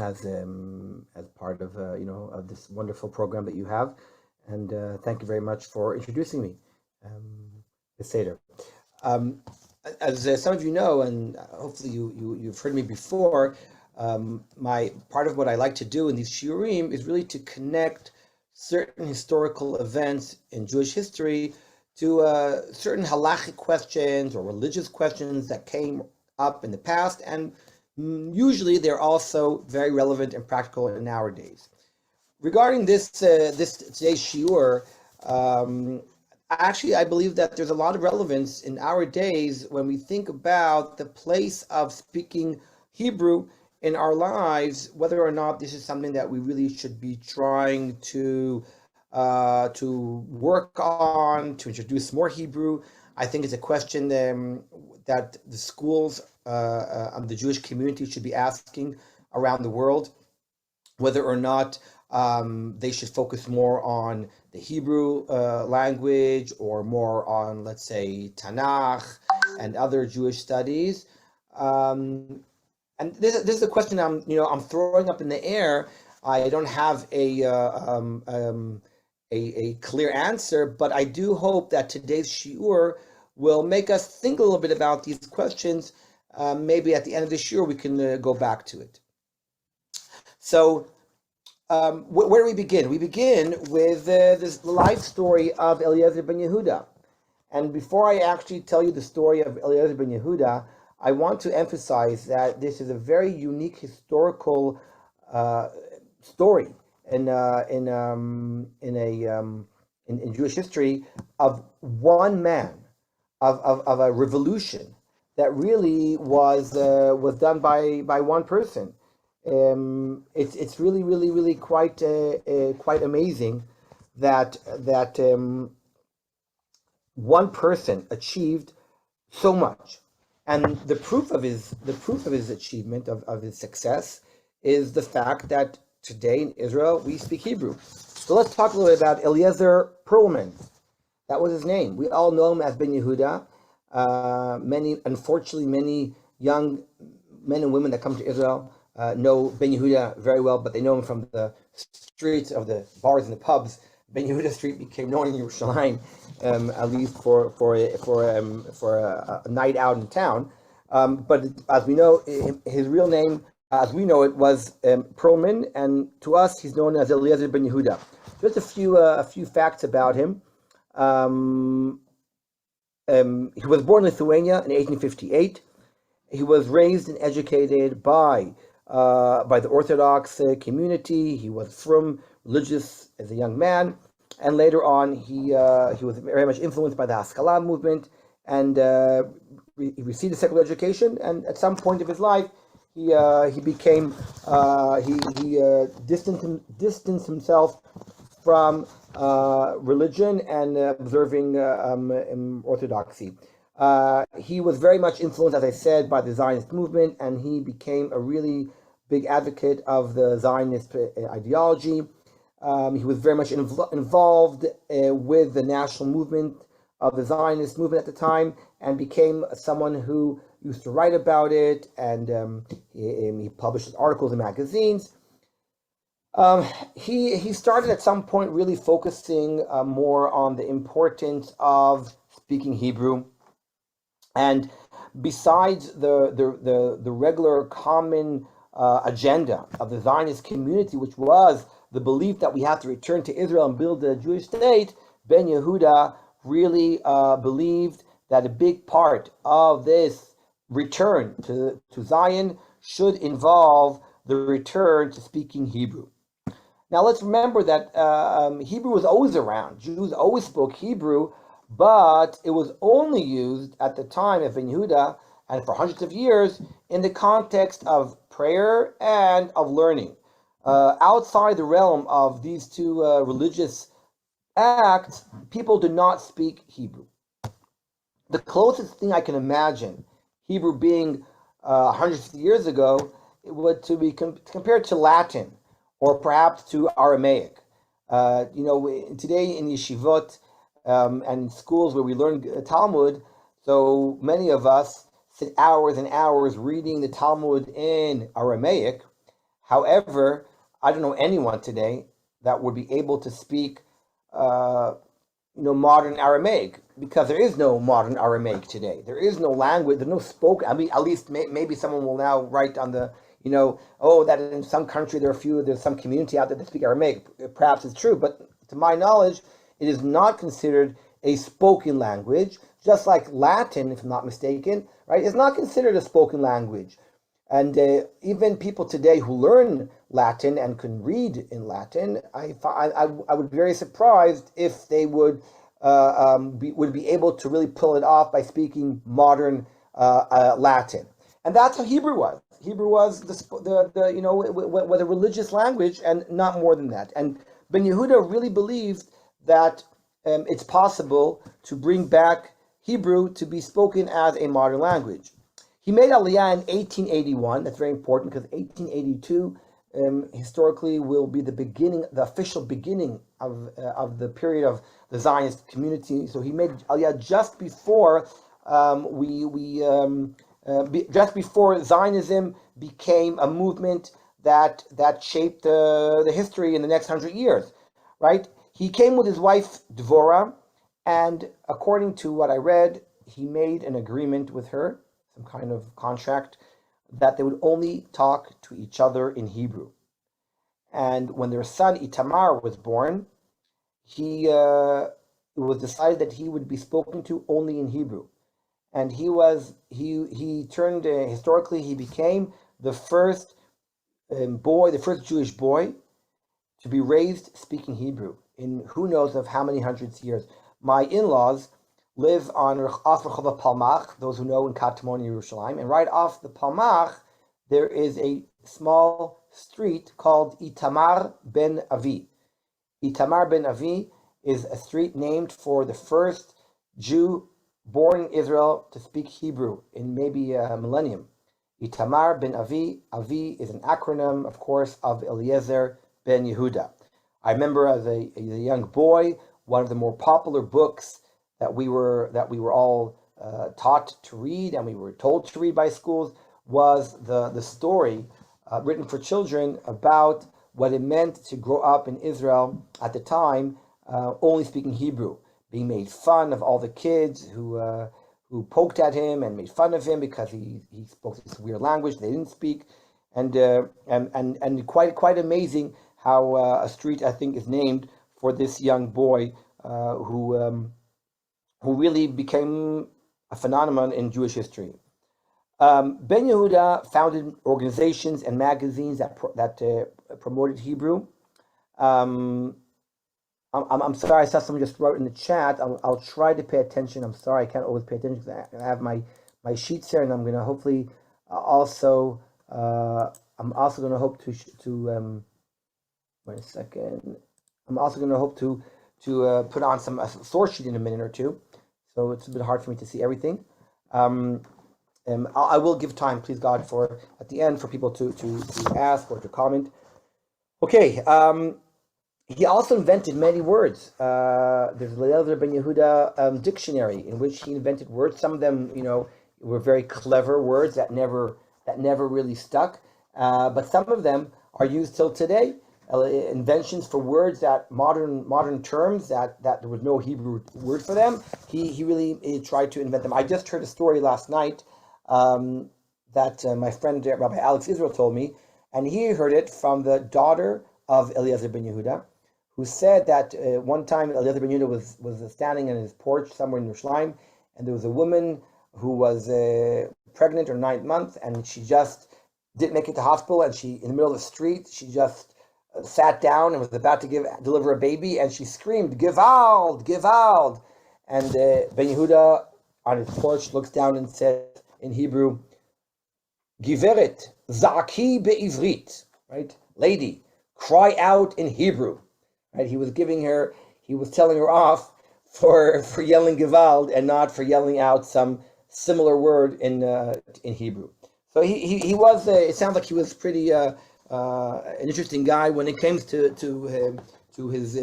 as part of of this wonderful program that you have, and thank you very much for introducing me, Ms. Seder. Um, as some of you know, and hopefully you've heard me before, my part of what I like to do in these shiurim is really to connect certain historical events in Jewish history to certain halachic questions or religious questions that came up in the past, and usually they're also very relevant and practical in our days. Regarding this today's shiur, um, actually, I believe that there's a lot of relevance in our days when we think about the place of speaking Hebrew in our lives, whether or not this is something that we really should be trying to work on, to introduce more Hebrew. I think it's a question that the schools of the Jewish community should be asking around the world, whether or not they should focus more on the Hebrew language or more on, let's say, Tanakh and other Jewish studies. And this is a question I'm throwing up in the air. I don't have a clear answer, but I do hope that today's shiur will make us think a little bit about these questions. Maybe at the end of the shiur we can go back to it. So, where do we begin? We begin with this life story of Eliezer ben Yehuda. And before I actually tell you the story of Eliezer ben Yehuda, I want to emphasize that this is a very unique historical story in Jewish history of one man, of a revolution that really was done by one person. It's really quite amazing that one person achieved so much, and the proof of his achievement, of his success, is the fact that today in Israel we speak Hebrew. So let's talk a little bit about Eliezer Perlman. That was his name. We all know him as Ben Yehuda. Unfortunately, many young men and women that come to Israel know Ben Yehuda very well, but they know him from the streets of the bars and the pubs. Ben Yehuda Street became known in Yerushalayim, at least for a night out in town. But as we know, his real name, as we know it, was Perlman, and to us, he's known as Eliezer ben Yehuda. Just a few facts about him. He was born in Lithuania in 1858. He was raised and educated by the Orthodox community. He was from religious as a young man, and later on he was very much influenced by the Haskalah movement, and he received a secular education. And at some point of his life, he became he distanced himself from religion and observing orthodoxy. He was very much influenced, as I said, by the Zionist movement, and he became a really big advocate of the Zionist ideology. He was very much involved with the national movement of the Zionist movement at the time, and became someone who used to write about it, and he published articles in magazines. He started at some point really focusing more on the importance of speaking Hebrew. And besides the regular common agenda of the Zionist community, which was the belief that we have to return to Israel and build a Jewish state, Ben Yehuda really believed that a big part of this return to Zion should involve the return to speaking Hebrew. Now let's remember that Hebrew was always around. Jews always spoke Hebrew, but it was only used at the time of Ben Yehuda and for hundreds of years in the context of prayer and of learning. Outside the realm of these two religious acts, people did not speak Hebrew. The closest thing I can imagine Hebrew being hundreds of years ago, it would to be compared to Latin or perhaps to Aramaic. Today in yeshivot and schools where we learn Talmud, so many of us sit hours and hours reading the Talmud in Aramaic. However, I don't know anyone today that would be able to speak uh, modern Aramaic, because there is no modern Aramaic today. There is no language. There's no spoken. I mean, at least maybe someone will now write on the oh, that in some country there's some community out there that speak Aramaic. Perhaps it's true, but to my knowledge, it is not considered a spoken language. Just like Latin, if I'm not mistaken, right, is not considered a spoken language. And even people today who learn Latin and can read in Latin, I would be very surprised if they would be able to really pull it off by speaking modern Latin. And that's how Hebrew was. Hebrew was the religious language, and not more than that. And Ben Yehuda really believed that it's possible to bring back Hebrew to be spoken as a modern language. He made Aliyah in 1881. That's very important, because 1882 historically will be the official beginning of the period of the Zionist community. So he made Aliyah just before just before Zionism became a movement that shaped the history in the next 100 years. Right? He came with his wife Dvorah, and according to what I read, he made an agreement with her, some kind of contract, that they would only talk to each other in Hebrew. And when their son Itamar was born, it was decided that he would be spoken to only in Hebrew. And he turned historically, he became the first the first Jewish boy to be raised speaking Hebrew in who knows of how many hundreds of years. My in-laws live on off Rehova Palmach, those who know, in Katamon, Yerushalayim, and right off the Palmach there is a small street called Itamar ben Avi. Itamar ben Avi is a street named for the first Jew born in Israel to speak Hebrew in maybe a millennium. Itamar ben Avi. Avi is an acronym, of course, of Eliezer ben Yehuda. I remember as a young boy, one of the more popular books that we were all taught to read, and we were told to read by schools, was the story written for children about what it meant to grow up in Israel at the time, only speaking Hebrew, being made fun of all the kids who poked at him and made fun of him because he spoke this weird language they didn't speak, and quite amazing how a street, I think, is named for this young boy who really became a phenomenon in Jewish history. Ben Yehuda founded organizations and magazines that promoted Hebrew. I'm sorry, I saw someone just wrote in the chat. I'll try to pay attention. I'm sorry, I can't always pay attention because I have my sheets here, and I'm going to hopefully also. I'm also going to hope to wait a second. I'm also going to hope to put on some source sheet in a minute or two. So it's a bit hard for me to see everything. I will give time, please God, for at the end for people to ask or to comment. Okay. He also invented many words. There's Eliezer ben Yehuda dictionary in which he invented words. Some of them, were very clever words that never really stuck. But some of them are used till today. Inventions for words that modern terms that there was no Hebrew word for them. He really tried to invent them. I just heard a story last night that my friend Rabbi Alex Israel told me, and he heard it from the daughter of Eliezer ben Yehuda, who said that one time Eliezer ben Yehuda was standing in his porch somewhere in Yerushalayim, and there was a woman who was pregnant or 9th month, and she just didn't make it to hospital, and she, in the middle of the street, she just sat down and was about to deliver a baby, and she screamed, "Gewalt, Gewalt!" And Ben Yehuda on his porch looks down and says in Hebrew, "Giveret, zaki be'ivrit," right? Lady, cry out in Hebrew. Right? He was telling her off for yelling Gewalt and not for yelling out some similar word in Hebrew. So he was. It sounds like he was pretty an interesting guy when it comes to his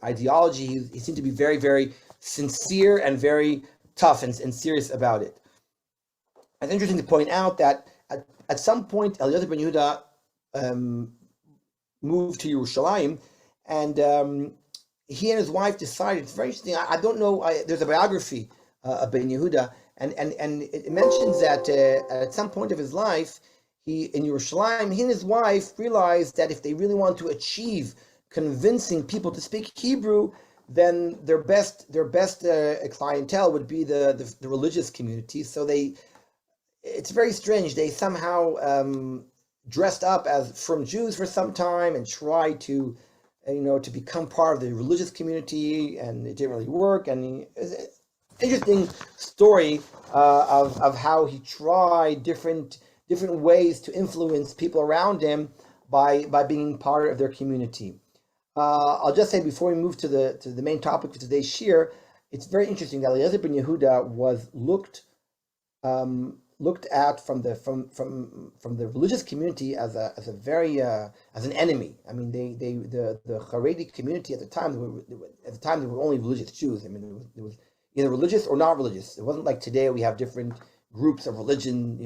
ideology. He seemed to be very, very sincere and very tough and serious about it. It's interesting to point out that at some point Eliezer ben Yehuda um, moved to Yerushalayim, and he and his wife decided. It's very interesting. I don't know. There's a biography of Ben Yehuda, and it mentions that at some point of his life, he in Yerushalayim, he and his wife realized that if they really want to achieve convincing people to speak Hebrew, then their best clientele would be the religious community. So it's very strange. They somehow dressed up as from Jews for some time and tried to, to become part of the religious community, and it didn't really work. And it's an interesting story of how he tried different ways to influence people around him by being part of their community. I'll just say before we move to the main topic of today's shir, it's very interesting that Eliezer ben Yehuda was looked at from the religious community as a very as an enemy. I mean, the Haredi community at the time, they were only religious Jews. I mean, there was either religious or not religious. It wasn't like today we have different groups of religion,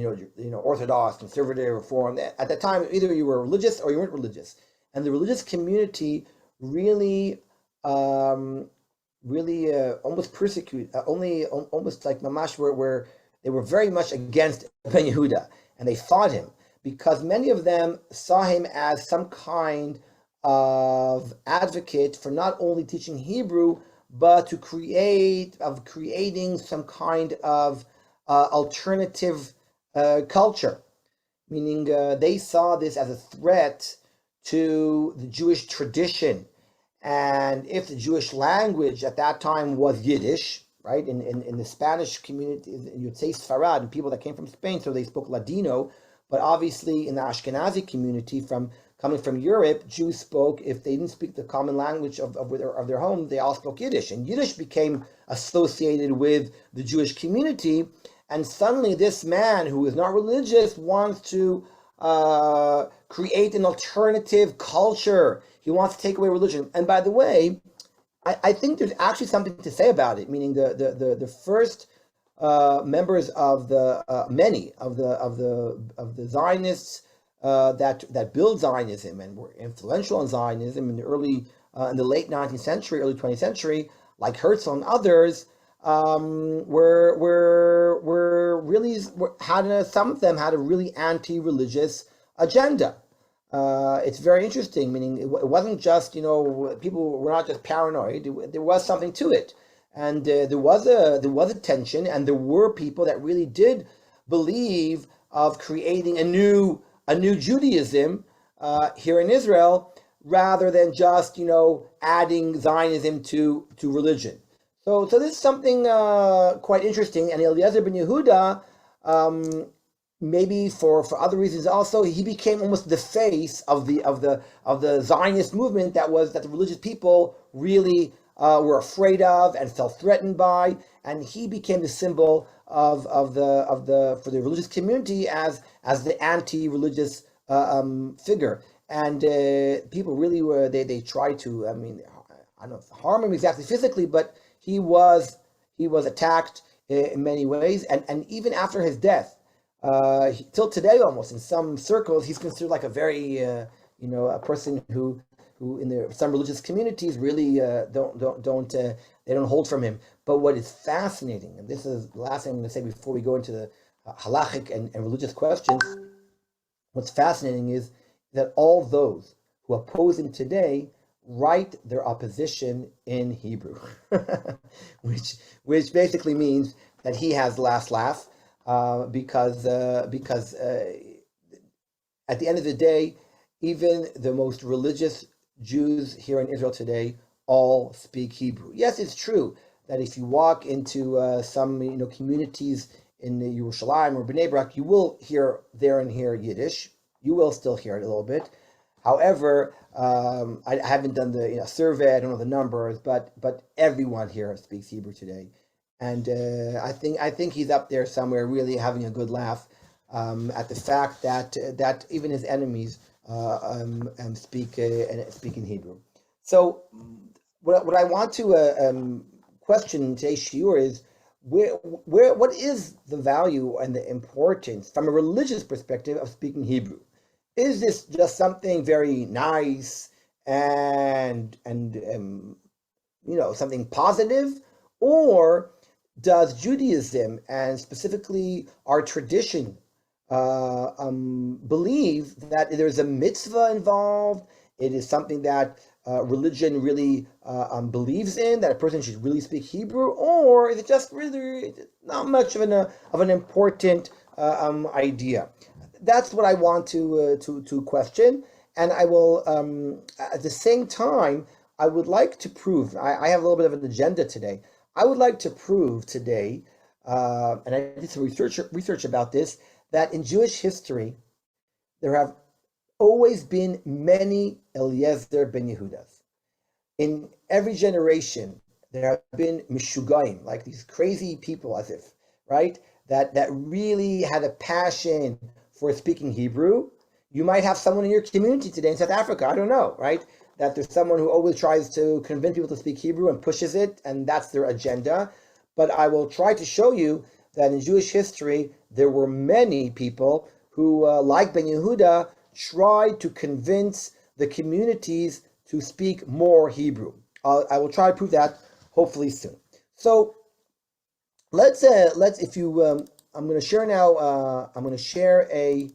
Orthodox, conservative, Reform. At that time, either you were religious or you weren't religious, and the religious community really almost persecute, almost like mamash, where they were very much against Ben Yehuda, and they fought him because many of them saw him as some kind of advocate for not only teaching Hebrew, but creating some kind of alternative culture, meaning they saw this as a threat to the Jewish tradition. And if the Jewish language at that time was Yiddish, right, in the Spanish community, you'd say Sfarad, and people that came from Spain, so they spoke Ladino, but obviously in the Ashkenazi community, coming from Europe, Jews spoke, if they didn't speak the common language of their home, they all spoke Yiddish, and Yiddish became associated with the Jewish community, and suddenly this man who is not religious wants to create an alternative culture. He wants to take away religion. And by the way, I think there's actually something to say about it. Meaning the first members of many of the Zionists that built Zionism and were influential in Zionism in the late 19th century, early 20th century, like Herzl and others, some of them had a really anti-religious agenda. It's very interesting, meaning it wasn't just, people were not just paranoid. There was something to it, and there was a tension, and there were people that really did believe of creating a new Judaism here in Israel, rather than just adding Zionism to religion. So this is something quite interesting, and Eliezer ben Yehuda, maybe for other reasons also, he became almost the face of the Zionist movement that the religious people really were afraid of and felt threatened by, and he became the symbol for the religious community as the anti-religious figure, and people really were they tried to, I don't know, harm him exactly physically, but he was attacked in many ways, and even after his death. Till today, almost in some circles, he's considered like a very, a person who in some religious communities really don't hold from him. But what is fascinating, and this is the last thing I'm going to say before we go into the halachic and religious questions, what's fascinating is that all those who oppose him today write their opposition in Hebrew, which basically means that he has the last laugh. Because at the end of the day, even the most religious Jews here in Israel today all speak Hebrew. Yes, it's true that if you walk into some communities in Yerushalayim or Bnei Brak, you will hear there and here Yiddish. You will still hear it a little bit. However, I haven't done the survey. I don't know the numbers, but everyone here speaks Hebrew today. And I think he's up there somewhere, really having a good laugh at the fact that even his enemies speak in Hebrew. So, what I want to question in today's shiur is what is the value and the importance from a religious perspective of speaking Hebrew? is this just something very nice and something positive, or does Judaism and specifically our tradition believe that there's a mitzvah involved? It is something that religion really believes in, that a person should really speak Hebrew, or is it just really not much of an important idea? That's what I want to question, and I will at the same time. I would like to prove. I have a little bit of an agenda today. I would like to prove today, and I did some research about this, that in Jewish history there have always been many Eliezer ben Yehudas. In every generation, there have been Mishugayim, like these crazy people, as if, right, that really had a passion for speaking Hebrew. You might have someone in your community today in South Africa, I don't know, right, that there's someone who always tries to convince people to speak Hebrew and pushes it, and that's their agenda. But I will try to show you that in Jewish history, there were many people who, like Ben Yehuda, tried to convince the communities to speak more Hebrew. I will try to prove that hopefully soon. So let's if you I'm going to share now. I'm going to share a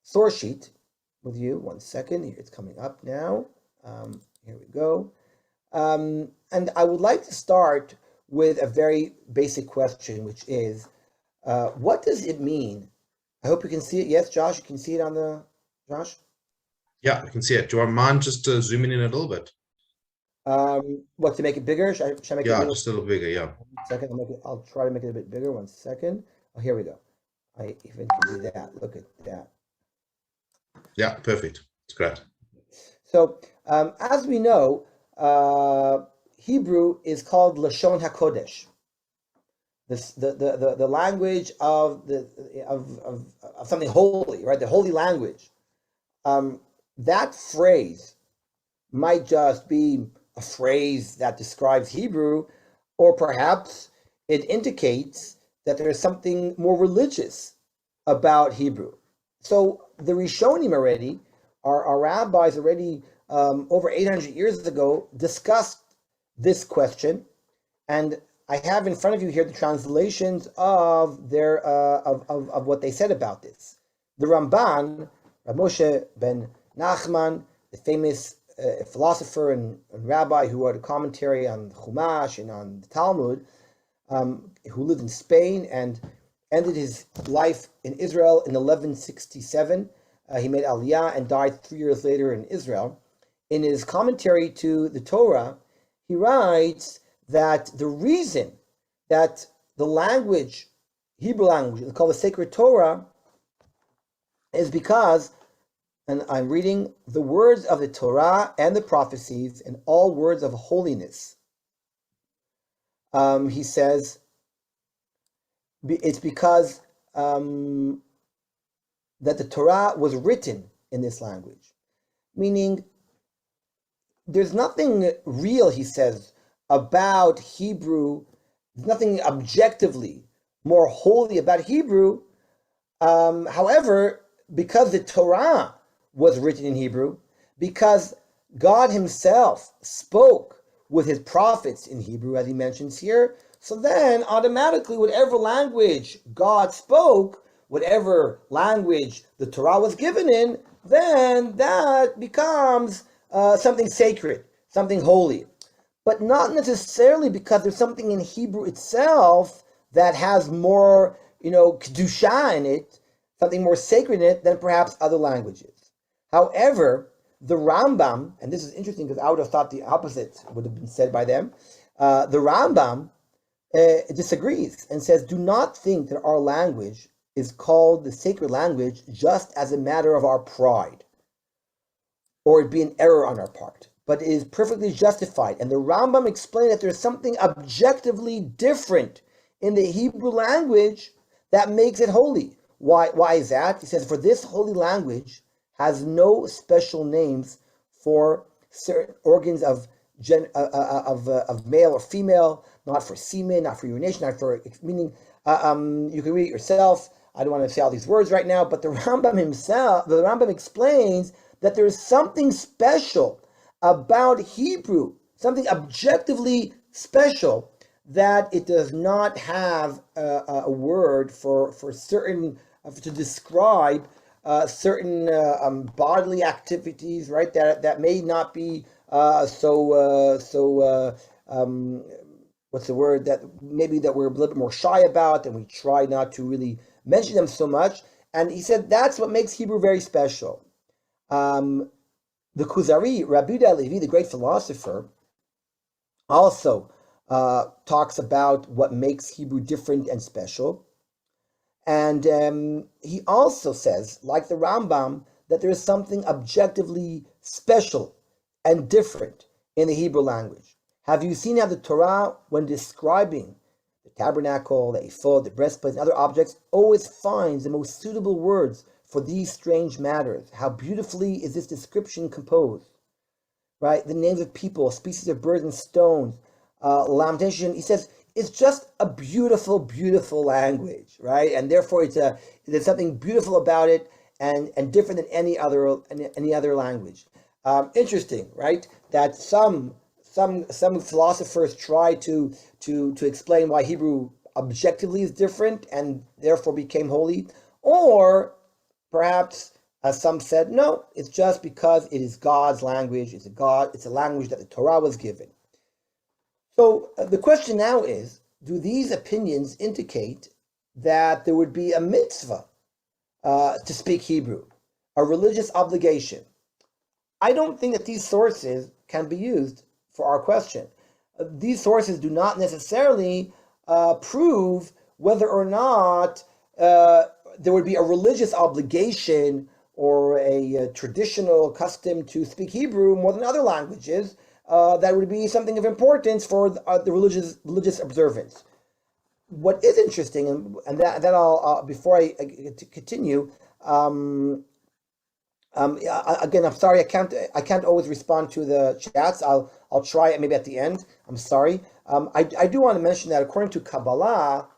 source sheet with you. 1 second. Here, it's coming up now. Here we go. And I would like to start with a very basic question, which is, what does it mean? I hope you can see it. Yes, Josh, you can see it on the, Josh? Yeah, I can see it. Do you mind just zooming in a little bit? What, to make it bigger? Should I make it Yeah, just a little bigger, yeah. 1 second, I'll try to make it a bit bigger. 1 second. Oh, here we go. I even can do that. Look at that. Yeah, perfect. It's great. So, as we know, Hebrew is called Lashon HaKodesh, the language of something holy, right? The holy language. That phrase might just be a phrase that describes Hebrew, or perhaps it indicates that there is something more religious about Hebrew. So the Rishonim already, our rabbis already over 800 years ago discussed this question, and I have in front of you here the translations of their of what they said about this. The Ramban, Rav Moshe ben Nachman, the famous philosopher and rabbi who wrote a commentary on Chumash and on the Talmud, who lived in Spain and ended his life in Israel in 1167. He made Aliyah and died 3 years later in Israel. In his commentary to the Torah, he writes that the reason that the language, Hebrew language, called the sacred Torah, is because, and I'm reading, the words of the Torah and the prophecies and all words of holiness. He says, it's because that the Torah was written in this language. Meaning, there's nothing real, he says, about Hebrew. There's nothing objectively more holy about Hebrew. However, because the Torah was written in Hebrew, because God himself spoke with his prophets in Hebrew, as he mentions here, so then automatically whatever language God spoke, whatever language the Torah was given in, then that becomes something sacred, something holy. But not necessarily because there's something in Hebrew itself that has more, kedusha in it, something more sacred in it than perhaps other languages. However, the Rambam, and this is interesting because I would have thought the opposite would have been said by them, the Rambam disagrees and says, do not think that our language is called the sacred language just as a matter of our pride, or it be an error on our part, but it is perfectly justified. And the Rambam explained that there's something objectively different in the Hebrew language that makes it holy. Why is that? He says, for this holy language has no special names for certain organs of male or female, not for semen, not for urination, not for, meaning, you can read it yourself. I don't want to say all these words right now, but the Rambam explains that there is something special about Hebrew, something objectively special, that it does not have a word for certain, to describe certain bodily activities, right? That may not be what's the word, that maybe that we're a little bit more shy about, and we try not to really mention them so much. And he said that's what makes Hebrew very special. The Kuzari, Rabbi Levi, the great philosopher, also talks about what makes Hebrew different and special. And he also says, like the Rambam, that there is something objectively special and different in the Hebrew language. Have you seen how the Torah, when describing the tabernacle, the ephod, the breastplate, and other objects, always finds the most suitable words for these strange matters? How beautifully is this description composed, right? The names of people, species of birds and stones, lamentation. He says it's just a beautiful, beautiful language, right? And therefore, there's something beautiful about it, and different than any other language. Interesting, right? That some philosophers try to explain why Hebrew objectively is different and therefore became holy, or perhaps, as some said, no, it's just because it is God's language. It's a language that the Torah was given. So the question now is, do these opinions indicate that there would be a mitzvah to speak Hebrew, a religious obligation? I don't think that these sources can be used for our question. These sources do not necessarily prove whether or not there would be a religious obligation or a traditional custom to speak Hebrew more than other languages. That would be something of importance for the religious observance. What is interesting, and that I'll before I continue. Again, I'm sorry, I can't always respond to the chats. I'll try it maybe at the end. I'm sorry. I do want to mention that according to Kabbalah,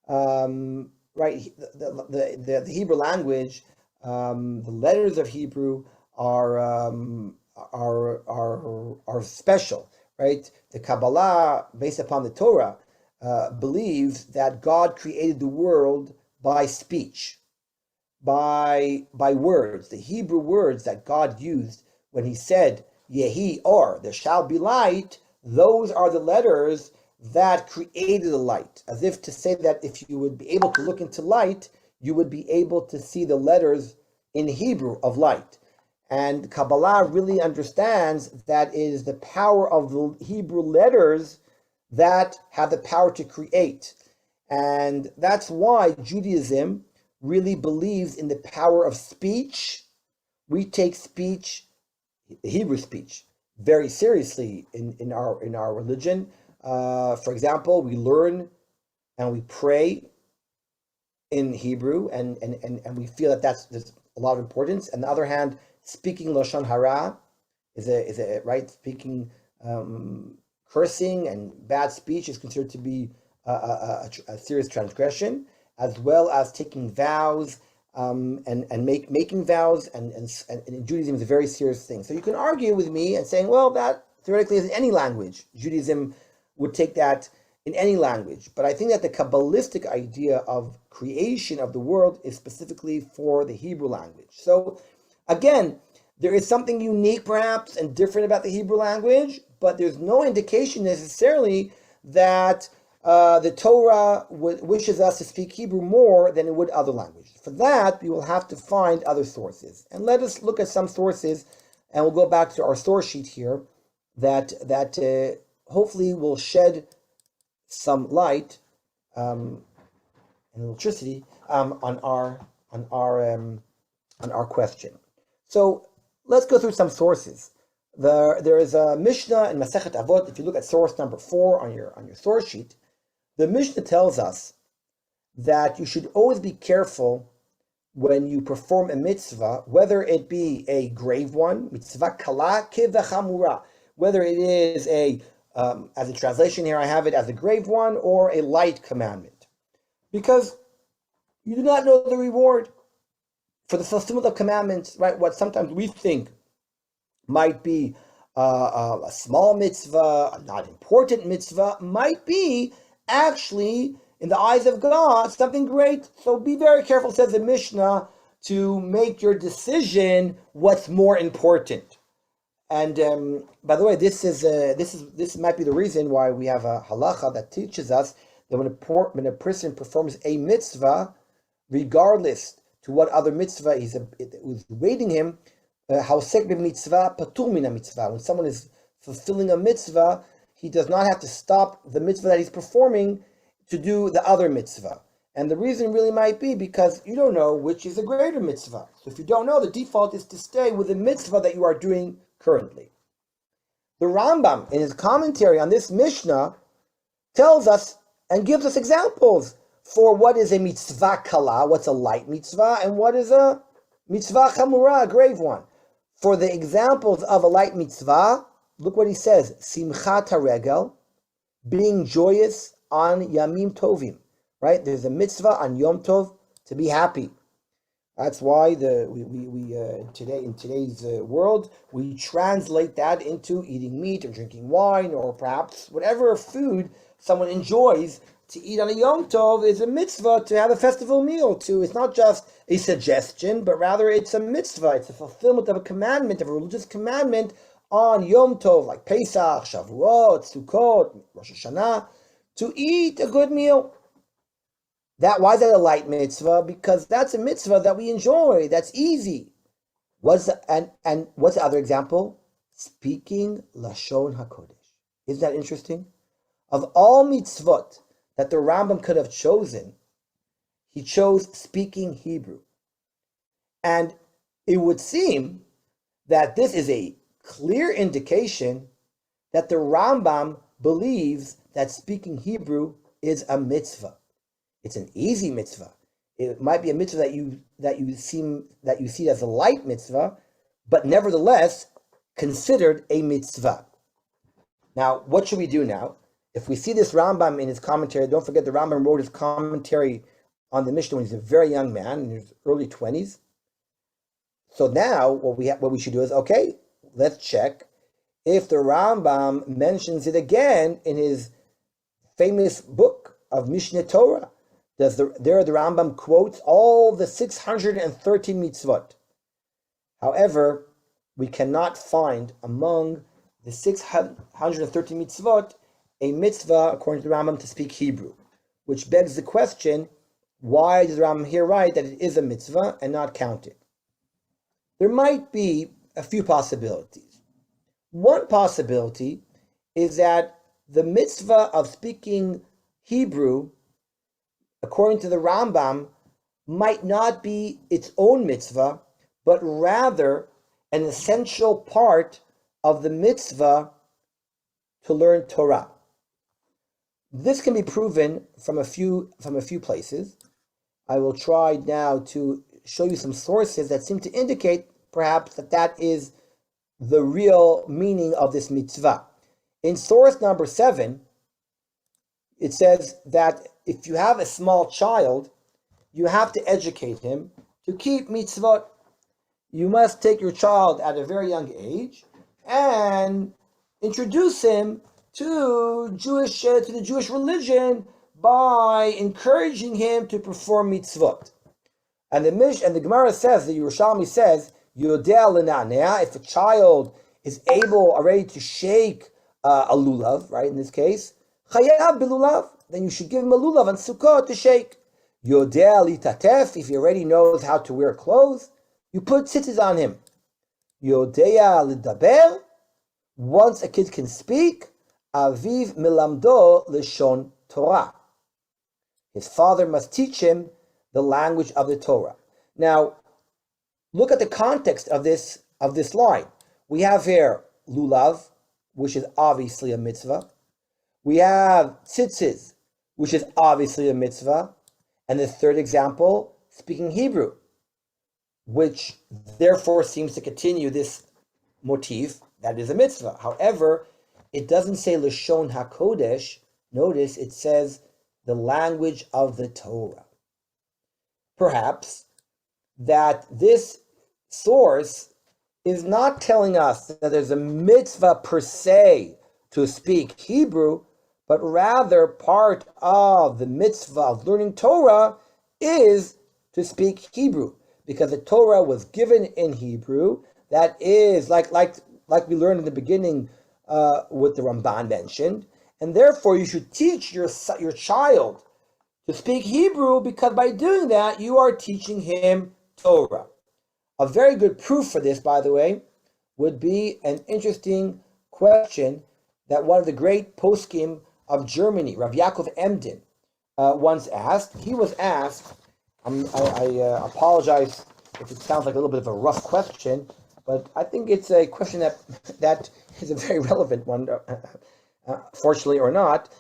right, the Hebrew language, the letters of Hebrew are special, right? The Kabbalah, based upon the Torah, believes that God created the world by speech, by words, the Hebrew words that God used when he said, Yehi or, there shall be light. Those are the letters that created the light, as if to say that if you would be able to look into light, you would be able to see the letters in Hebrew of light. And Kabbalah really understands that it is the power of the Hebrew letters that have the power to create. And that's why Judaism really believes in the power of speech. We take speech, the Hebrew speech, very seriously in our religion. For example, we learn and we pray in Hebrew, and we feel that there's a lot of importance. On the other hand, speaking Lashon Hara is a right. Speaking cursing and bad speech is considered to be a serious transgression, as well as taking vows and making vows, and in Judaism is a very serious thing. So you can argue with me and saying, well, that theoretically is in any language. Judaism would take that in any language. But I think that the Kabbalistic idea of creation of the world is specifically for the Hebrew language. So again, there is something unique perhaps and different about the Hebrew language, but there's no indication necessarily that the Torah wishes us to speak Hebrew more than it would other languages. For that, we will have to find other sources. And let us look at some sources, and we'll go back to our source sheet here that hopefully will shed some light and electricity on our question. So let's go through some sources. There is a Mishnah in Masechet Avot. If you look at source number 4 on your source sheet, the Mishnah tells us that you should always be careful when you perform a mitzvah, whether it be a grave one, mitzvah kala kevachamura, whether it is as a translation here I have it as a grave one, or a light commandment. Because You do not know the reward for the fulfillment of commandments, right? What sometimes we think might be a small mitzvah, a not important mitzvah, might be actually, in the eyes of God, something great. So be very careful, says the Mishnah, to make your decision what's more important. And by the way, this might be the reason why we have a halacha that teaches us that when a person performs a mitzvah, regardless to what other mitzvah is waiting him, haosek b'mitzvah patur min mitzvah. When someone is fulfilling a mitzvah, he does not have to stop the mitzvah that he's performing to do the other mitzvah. And the reason really might be because you don't know which is a greater mitzvah. So if you don't know, the default is to stay with the mitzvah that you are doing currently. The Rambam, in his commentary on this Mishnah, tells us and gives us examples for what is a mitzvah kala, what's a light mitzvah, and what is a mitzvah chamura, a grave one. For the examples of a light mitzvah, look what he says: simchat haregel, being joyous on yamim tovim. Right? There's a mitzvah on Yom Tov to be happy. That's why today in today's world we translate that into eating meat or drinking wine or perhaps whatever food someone enjoys to eat on a Yom Tov is a mitzvah to have a festival meal too. It's not just a suggestion, but rather it's a mitzvah. It's a fulfillment of a commandment, of a religious commandment on Yom Tov, like Pesach, Shavuot, Sukkot, Rosh Hashanah, to eat a good meal. Why is that a light mitzvah? Because that's a mitzvah that we enjoy. That's easy. What's the other example? Speaking Lashon HaKodesh. Isn't that interesting? Of all mitzvot that the Rambam could have chosen, he chose speaking Hebrew. And it would seem that this is a clear indication that the Rambam believes that speaking Hebrew is a mitzvah. It's an easy mitzvah. It might be a mitzvah that you see as a light mitzvah, but nevertheless considered a mitzvah. Now, what should we do now? If we see this Rambam in his commentary, don't forget the Rambam wrote his commentary on the Mishnah when he's a very young man, in his early 20s. So now what we should do is, okay, let's check if the Rambam mentions it again in his famous book of Mishneh Torah. The Rambam quotes all the 613 mitzvot. However, we cannot find among the 613 mitzvot a mitzvah, according to the Rambam, to speak Hebrew, which begs the question, why does the Rambam here write that it is a mitzvah and not counted? There might be a few possibilities. One possibility is that the mitzvah of speaking Hebrew, according to the Rambam, might not be its own mitzvah, but rather an essential part of the mitzvah to learn Torah. This can be proven from a few places. I will try now to show you some sources that seem to indicate perhaps that is the real meaning of this mitzvah. In source number 7, it says that if you have a small child, you have to educate him to keep mitzvot. You must take your child at a very young age and introduce him to the Jewish religion by encouraging him to perform mitzvot. And the Gemara says, the Yerushalmi says, Yodea l'na'nea, if a child is able already to shake a lulav, right, in this case, chayav b'lulav, then you should give him a lulav and sukkot to shake. Yodea litatef, if he already knows how to wear clothes, you put tzitzis on him. Yodea lidaber, once a kid can speak, aviv milamdo l'shon Torah. His father must teach him the language of the Torah. Now, look at the context of this line. We have here lulav, which is obviously a mitzvah. We have tzitzis, which is obviously a mitzvah. And the third example, speaking Hebrew, which therefore seems to continue this motif that is a mitzvah. However, it doesn't say Lashon HaKodesh. Notice it says the language of the Torah. perhaps, that this source is not telling us that there's a mitzvah per se to speak Hebrew, but rather part of the mitzvah of learning Torah is to speak Hebrew, because the Torah was given in Hebrew. That is like we learned in the beginning what the Ramban mentioned, and therefore you should teach your child to speak Hebrew, because by doing that you are teaching him Torah. A very good proof for this, by the way, would be an interesting question that one of the great poskim of Germany, Rav Yaakov Emden, once asked. He was asked, I apologize if it sounds like a little bit of a rough question, but I think it's a question that is a very relevant one, fortunately or not.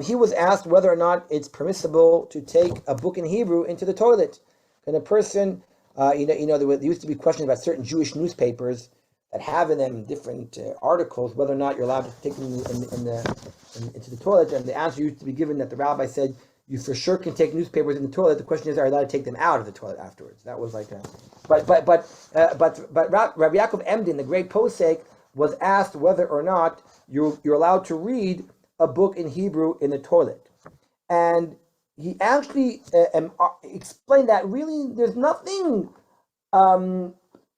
He was asked whether or not it's permissible to take a book in Hebrew into the toilet. And a person, there used to be questions about certain Jewish newspapers that have in them different articles, whether or not you're allowed to take them into the toilet. And the answer used to be given that the rabbi said, you for sure can take newspapers in the toilet. The question is, are you allowed to take them out of the toilet afterwards? That was like but Rabbi Yaakov Emden, the great posek, was asked whether or not you're allowed to read a book in Hebrew in the toilet. And he actually explained that really there's nothing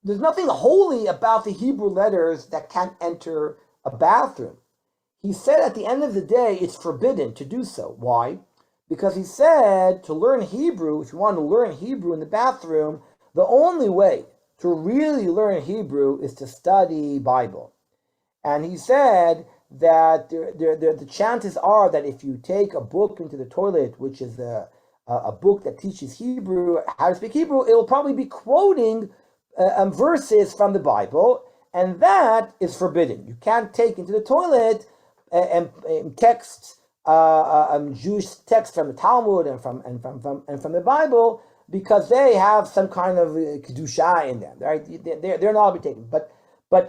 holy about the Hebrew letters that can't enter a bathroom. He said at the end of the day, it's forbidden to do so. Why? Because he said to learn Hebrew, if you want to learn Hebrew in the bathroom, the only way to really learn Hebrew is to study Bible. And he said that the chances are that if you take a book into the toilet, which is a book that teaches Hebrew, how to speak Hebrew, it will probably be quoting verses from the Bible, and that is forbidden. You can't take into the toilet texts, Jewish texts from the Talmud and from the Bible, because they have some kind of kedusha in them. Right? They're not to be taken. But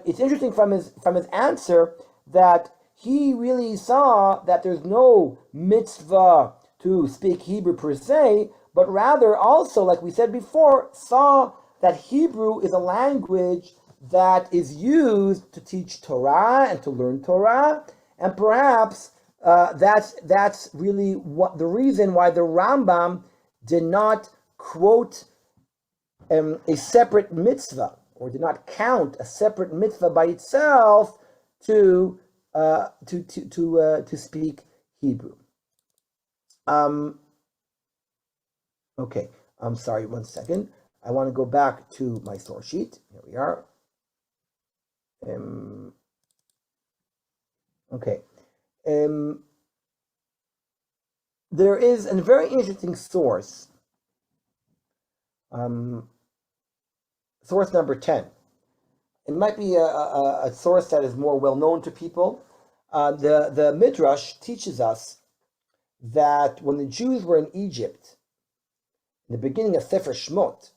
it's interesting from his answer that he really saw that there's no mitzvah to speak Hebrew per se, but rather also, like we said before, saw that Hebrew is a language that is used to teach Torah and to learn Torah, and perhaps that's really what the reason why the Rambam did not quote a separate mitzvah, or did not count a separate mitzvah by itself to speak Hebrew. Okay, I'm sorry, 1 second. I want to go back to my source sheet. Here we are. Okay. There is a very interesting source. Source number 10. It might be a source that is more well known to people. The Midrash teaches us that when the Jews were in Egypt, in the beginning of Sefer Shmot,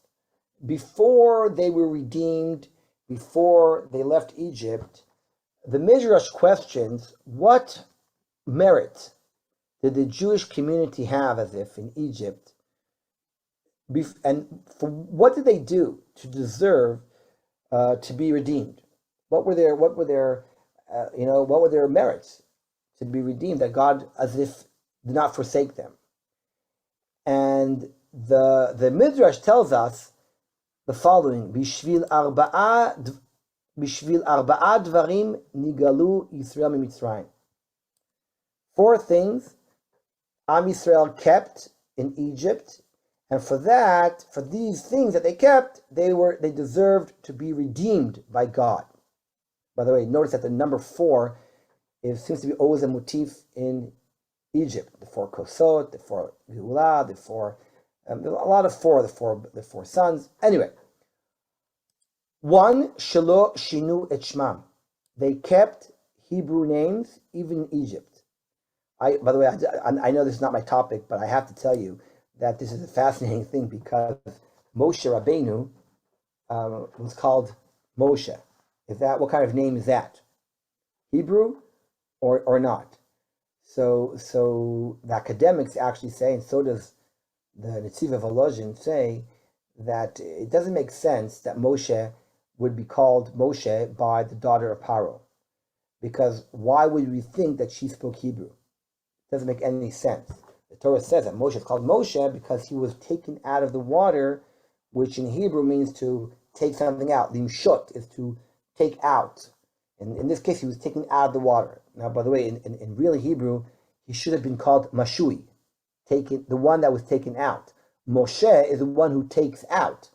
before they were redeemed, before they left Egypt, the Midrash questions what merit did the Jewish community have as if in Egypt, and for what did they do to deserve to be redeemed? What were their merits to be redeemed, that God as if did not forsake them? And the Midrash tells us the following: Bishvil arba'a dvarim nigalu Yisrael miMitzrayim. 4 things Am Yisrael kept in Egypt, and for these things that they kept, they deserved to be redeemed by God. By the way, notice that the number 4 seems to be always a motif in Egypt. The 4 kosot, the 4 geulah, the 4 a lot of 4, the four sons. Anyway, 1 shelo shinu et shmam. They kept Hebrew names even in Egypt. By the way, I know this is not my topic, but I have to tell you that this is a fascinating thing, because Moshe Rabbeinu was called Moshe. What kind of name is that? Hebrew or not? So the academics actually say, and so does the Netziv of Volozhin say that it doesn't make sense that Moshe would be called Moshe by the daughter of Paro, because why would we think that she spoke Hebrew? It doesn't make any sense. The Torah says that Moshe is called Moshe because he was taken out of the water, which in Hebrew means to take something out. Limshot is to take out. And in this case, he was taken out of the water. Now, by the way, in real Hebrew, he should have been called Mashui, the one that was taken out. Moshe is the one who takes out.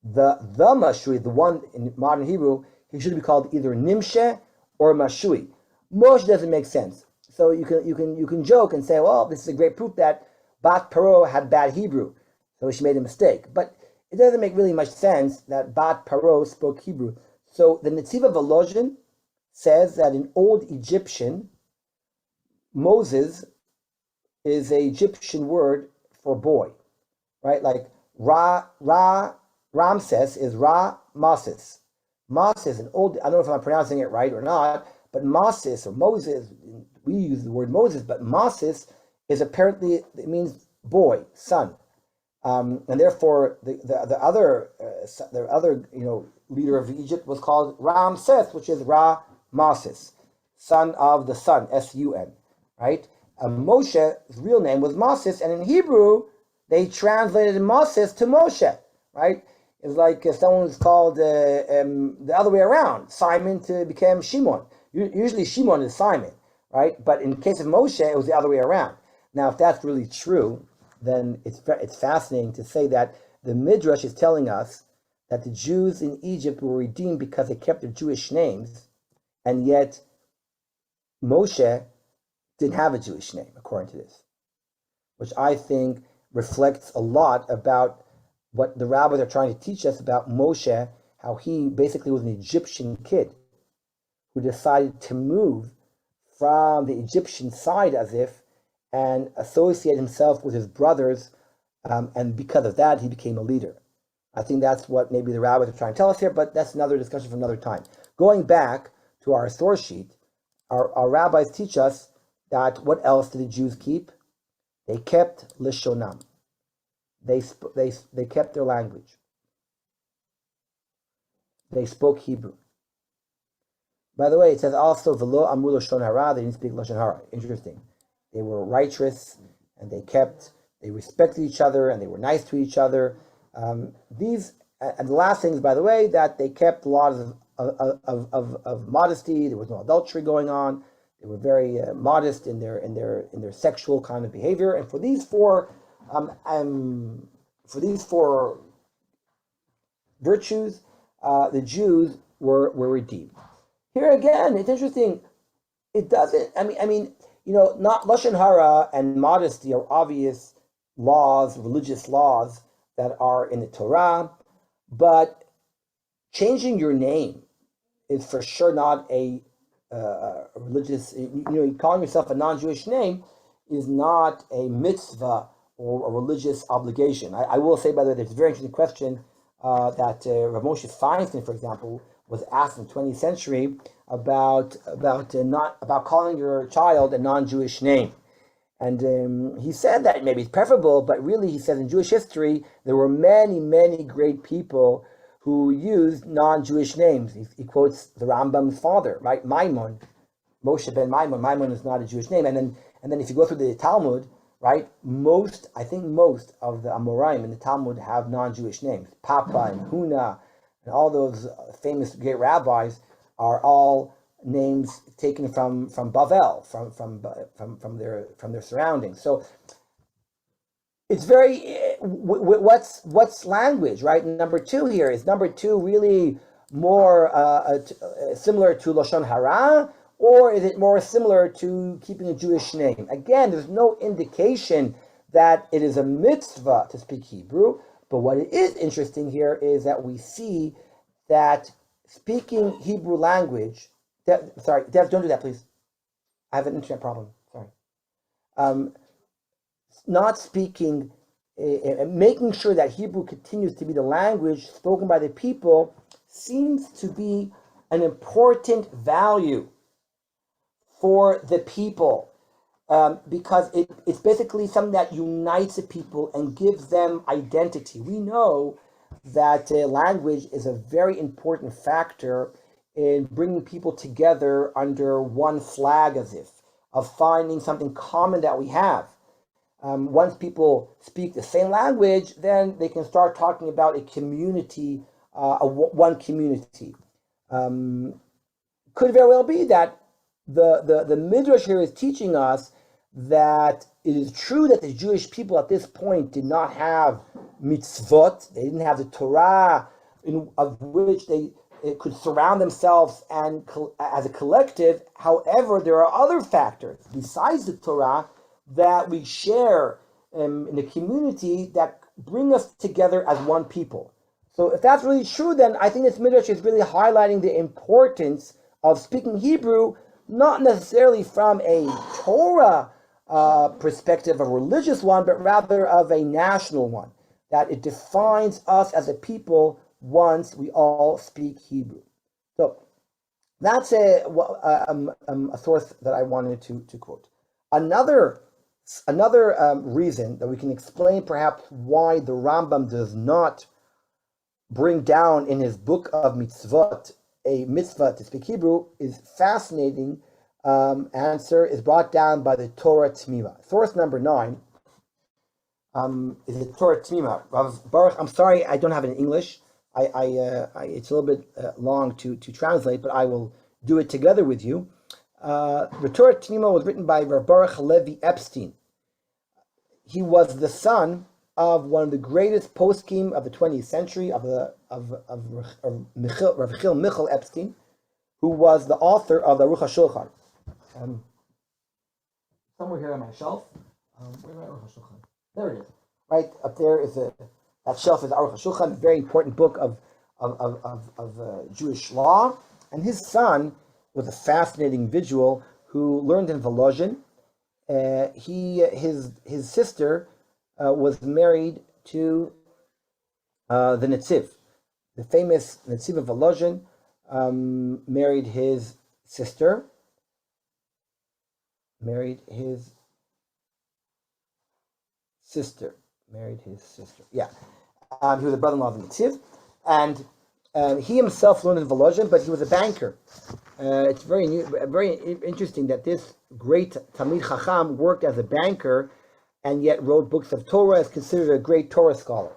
The Mashui, the one in modern Hebrew, he should be called either Nimshe or Mashui. Moshe doesn't make sense. So you can joke and say, well, this is a great proof that Bat Paro had bad Hebrew, so she made a mistake. But it doesn't make really much sense that Bat Paro spoke Hebrew. So the Netziv of Volozhin says that in Old Egyptian, Moses is an Egyptian word for boy, right? Like Ramses is Masis. Masis, an old, I don't know if I'm pronouncing it right or not, but Masis or Moses, we use the word Moses, but Masis is apparently, it means boy, son. And therefore, the other leader of Egypt was called Ramses, which is Masis, son of the sun, S-U-N, right? Moshe's real name was Masis, and in Hebrew, they translated Masis to Moshe, right? It's like someone who's called the other way around, Simon to become Shimon. Usually Shimon is Simon, right? But in the case of Moshe, it was the other way around. Now, if that's really true, then it's fascinating to say that the Midrash is telling us that the Jews in Egypt were redeemed because they kept their Jewish names, and yet Moshe didn't have a Jewish name, according to this, which I think reflects a lot about what the rabbis are trying to teach us about Moshe, how he basically was an Egyptian kid who decided to move from the Egyptian side as if and associate himself with his brothers, and because of that, he became a leader. I think that's what maybe the rabbis are trying to tell us here, but that's another discussion for another time. Going back to our source sheet, our rabbis teach us that what else did the Jews keep? They kept Lishonam. They kept their language. They spoke Hebrew. By the way, it says also Velo Amru Lashon Hara. They didn't speak Lashon Hara. Interesting. They were righteous, and they respected each other, and they were nice to each other. And the last thing is, by the way, that they kept a lot of modesty. There was no adultery going on. They were very modest in their sexual kind of behavior. And for these four virtues, the Jews were redeemed. Here again, it's interesting. It doesn't. Not Lashon Hara and modesty are obvious laws, religious laws that are in the Torah, but changing your name is for sure not a religious. Calling yourself a non-Jewish name is not a mitzvah or a religious obligation. I will say, by the way, there's a very interesting question that Rav Moshe Feinstein, for example, was asked in the 20th century about calling your child a non-Jewish name. And he said that maybe it's preferable, but really he said in Jewish history, there were many, many great people who used non-Jewish names. He quotes the Rambam's father, right? Maimon, Moshe ben Maimon. Maimon is not a Jewish name. And then if you go through the Talmud, right, most of the Amoraim in the Talmud have non-Jewish names. Papa and Huna and all those famous great rabbis are all names taken from Bavel, from their surroundings. So it's very what's language, right? Number two here is really more similar to Lashon Hara, or is it more similar to keeping a Jewish name? Again, there's no indication that it is a mitzvah to speak Hebrew, but what it is interesting here is that we see that speaking Hebrew language. Sorry, Dev, don't do that, please. I have an internet problem. Sorry. Not speaking, making sure that Hebrew continues to be the language spoken by the people seems to be an important value for the people. because it's basically something that unites the people and gives them identity. We know that language is a very important factor in bringing people together under one flag, as if, of finding something common that we have. Once people speak the same language, then they can start talking about a community, one community. Could very well be that the Midrash here is teaching us that it is true that the Jewish people at this point did not have mitzvot, they didn't have the Torah of which they could surround themselves and as a collective. However, there are other factors besides the Torah that we share in the community that bring us together as one people. So if that's really true, then I think this Midrash is really highlighting the importance of speaking Hebrew, not necessarily from a Torah perspective, a religious one, but rather of a national one, that it defines us as a people once we all speak Hebrew. So that's a source that I wanted to quote. Another reason that we can explain perhaps why the Rambam does not bring down in his book of mitzvot a mitzvah to speak Hebrew is fascinating. Answer is brought down by the Torah Tmima. Source number 9 is the Torah Tmima. Rav Baruch, I'm sorry, I don't have it in English. It's a little bit long to translate, but I will do it together with you. The Torah Tmima was written by Rav Baruch Levi Epstein. He was the son of one of the greatest poskim of the 20th century, of Rav Michal Epstein, who was the author of the Aruch HaShulchan. Somewhere here on my shelf. Where's my Aruch HaShulchan? There it is. Right up there is that shelf is Aruch HaShulchan, a very important book of Jewish law. And his son was a fascinating individual who learned in Volozhin. His sister was married to the Netziv. The famous Netziv of Volozhin married his sister. Yeah. He was a brother-in-law of the Netziv. And he himself learned in Volozhin, but he was a banker. It's very interesting that this great Talmid Chacham worked as a banker and yet wrote books of Torah, is considered a great Torah scholar.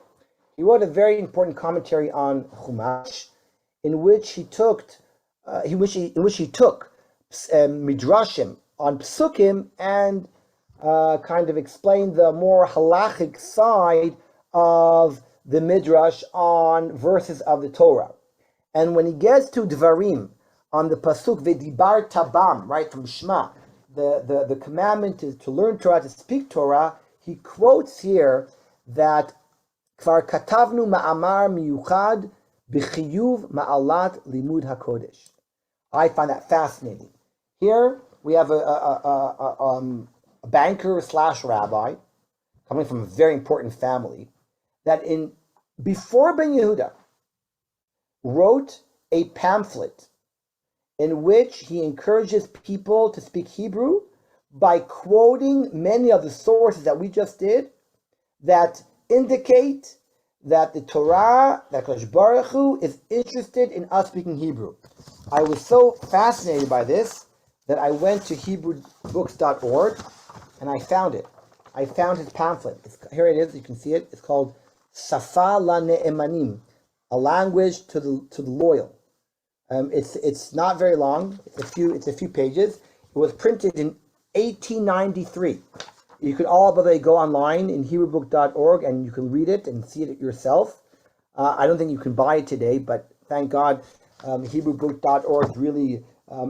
He wrote a very important commentary on Chumash, in which he took midrashim on psukim and kind of explained the more halachic side of the midrash on verses of the Torah. And when he gets to Dvarim, on the pasuk v'dibar tabam, right from Shema, the commandment is to learn Torah, to speak Torah, he quotes here that kvar katavnu ma'amar miyuchad b'chiyuv ma'alat limud hakodesh. I find that fascinating. Here we have a banker / rabbi coming from a very important family that before Ben Yehuda wrote a pamphlet in which he encourages people to speak Hebrew by quoting many of the sources that we just did that indicate that the Torah, that Kadosh Baruch Hu is interested in us speaking Hebrew. I was so fascinated by this that I went to HebrewBooks.org and I found it. I found his pamphlet. Here it is. You can see it. It's called Safa LaNe'emanim, a language to the loyal. It's not very long. It's a few pages. It was printed in 1893. You can all, by the way, go online in HebrewBook.org and you can read it and see it yourself. I don't think you can buy it today, but thank God, HebrewBook.org really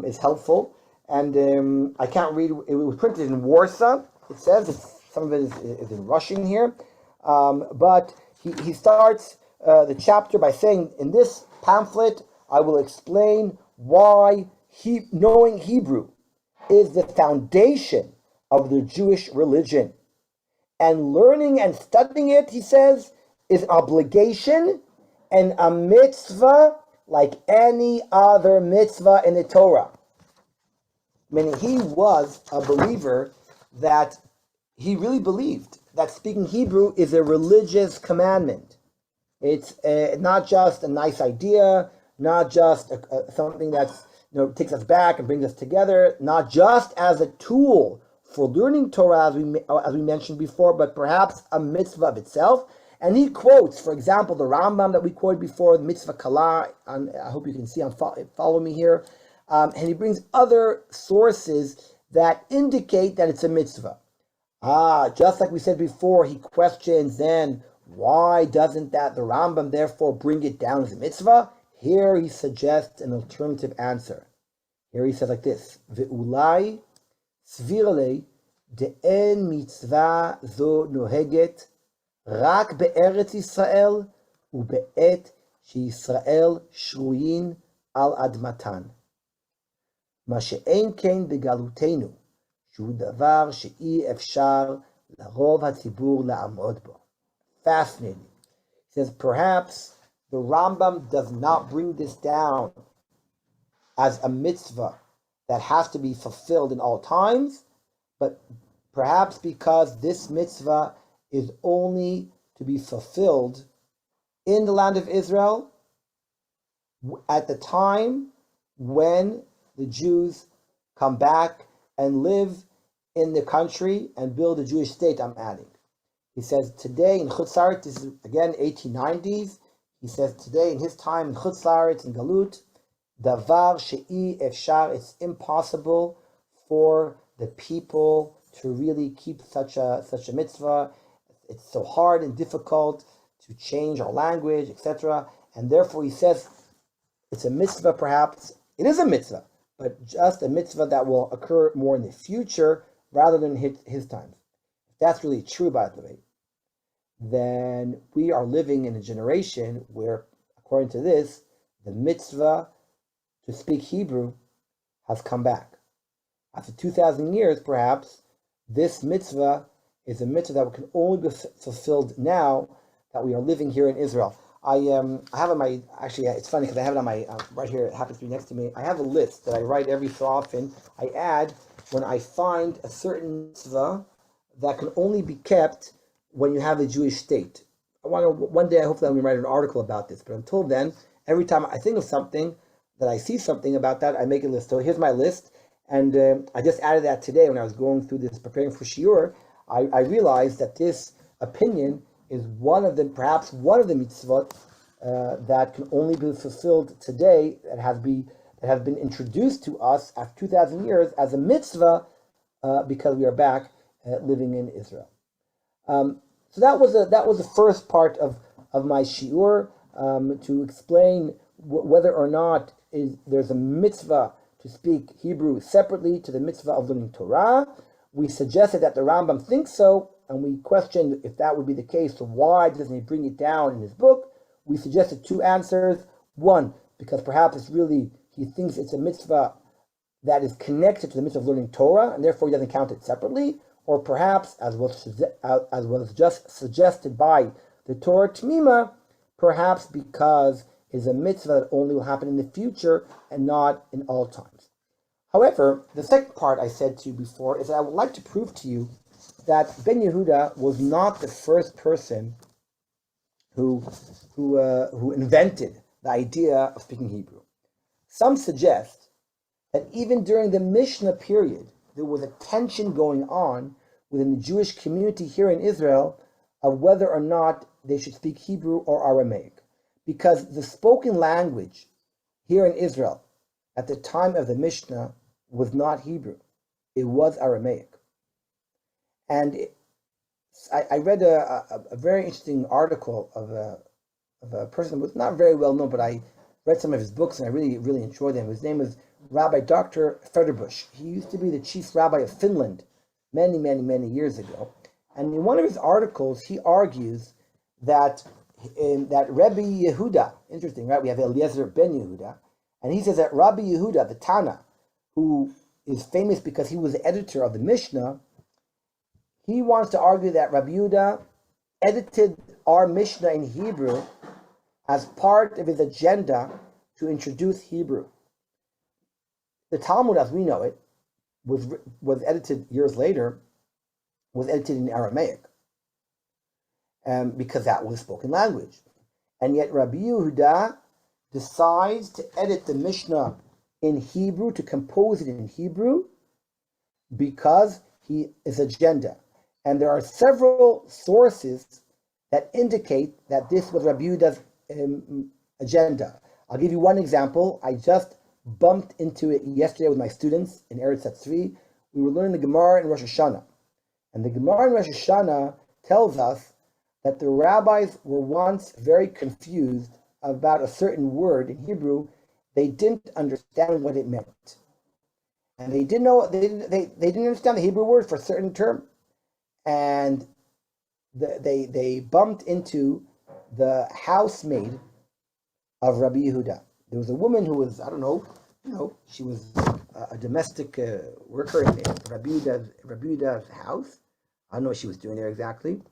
is helpful. And I can't read. It was printed in Warsaw. It says some of it is in Russian here, but he starts the chapter by saying, in this pamphlet, I will explain why knowing Hebrew is the foundation of the Jewish religion. And learning and studying it, he says, is an obligation and a mitzvah like any other mitzvah in the Torah. Meaning he was a believer that he really believed that speaking Hebrew is a religious commandment. It's not just a nice idea, not just something that's takes us back and brings us together, not just as a tool for learning Torah, as we mentioned before, but perhaps a mitzvah of itself. And he quotes, for example, the Rambam that we quoted before, the mitzvah kala. I hope you can see, follow me here. And he brings other sources that indicate that it's a mitzvah. Just like we said before, he questions then, why doesn't the Rambam therefore bring it down as a mitzvah? Here he suggests an alternative answer. Here he says like this, Ve'ulai svirle de'en mitzvah zo noheget rak be'eretz Yisrael ube'et sheYisrael shruyin al admatan. Ma she'en ken begalutenu, שהוא דבר שאי אפשר לרוב הציבור לעמוד בו. Fascinating. He says, perhaps the Rambam does not bring this down as a mitzvah that has to be fulfilled in all times, but perhaps because this mitzvah is only to be fulfilled in the land of Israel at the time when the Jews come back and live in the country and build a Jewish state, I'm adding. He says today in Chutz La'aretz, this is again 1890s, he says today in his time in Chutz La'aretz, in Galut, Davar she'i efshar, it's impossible for the people to really keep such a mitzvah. It's so hard and difficult to change our language, etc. And therefore he says it's a mitzvah perhaps, it is a mitzvah, but just a mitzvah that will occur more in the future rather than his times. If that's really true, by the way, then we are living in a generation where, according to this, the mitzvah to speak Hebrew has come back. After 2,000 years, perhaps, this mitzvah is a mitzvah that can only be fulfilled now that we are living here in Israel. I have on my, actually, it's funny because I have it on my, right here, it happens to be next to me. I have a list that I write every so often. I add when I find a certain mitzvah that can only be kept when you have a Jewish state. One day I hope that I'm going to write an article about this, but until then, every time I think of something, that I see something about that, I make a list. So here's my list, and I just added that today when I was going through this, preparing for Shiur. I realized that this opinion is perhaps one of the mitzvot that can only be fulfilled today, that have been introduced to us after 2,000 years as a mitzvah because we are back living in Israel. So that was the first part of my shiur, to explain whether or not there's a mitzvah to speak Hebrew separately to the mitzvah of learning Torah. We suggested that the Rambam thinks so, and we questioned if that would be the case, so why doesn't he bring it down in his book? We suggested two answers. One, because perhaps he thinks it's a mitzvah that is connected to the mitzvah of learning Torah, and therefore he doesn't count it separately. Or perhaps, as was just suggested by the Torah Tmima, perhaps because it's a mitzvah that only will happen in the future and not in all times. However, the second part I said to you before is that I would like to prove to you that Ben Yehuda was not the first person who invented the idea of speaking Hebrew. Some suggest that even during the Mishnah period, there was a tension going on within the Jewish community here in Israel of whether or not they should speak Hebrew or Aramaic. Because the spoken language here in Israel at the time of the Mishnah was not Hebrew. It was Aramaic. And I read a very interesting article of a person who was not very well known, but I read some of his books and I really, really enjoyed them. His name is Rabbi Dr. Federbush. He used to be the chief rabbi of Finland many, many, many years ago. And in one of his articles, he argues that Rabbi Yehuda, interesting, right? We have Eliezer ben Yehuda, and he says that Rabbi Yehuda, the Tana, who is famous because he was the editor of the Mishnah, he wants to argue that Rabbi Yehuda edited our Mishnah in Hebrew as part of his agenda to introduce Hebrew. The Talmud, as we know it, was edited years later, was edited in Aramaic, because that was spoken language. And yet Rabbi Yehuda decides to edit the Mishnah in Hebrew, to compose it in Hebrew, because his agenda. And there are several sources that indicate that this was Rabbi Yehuda's agenda. I'll give you one example. I just bumped into it yesterday with my students in Eretz Tzvi. We were learning the Gemara in Rosh Hashanah. And the Gemara in Rosh Hashanah tells us that the rabbis were once very confused about a certain word in Hebrew. They didn't understand what it meant. And they didn't understand the Hebrew word for a certain term. And they bumped into the housemaid of Rabbi Yehuda. There was a woman who was, she was a domestic worker in Rabbi Yehuda's house. I don't know what she was doing there exactly.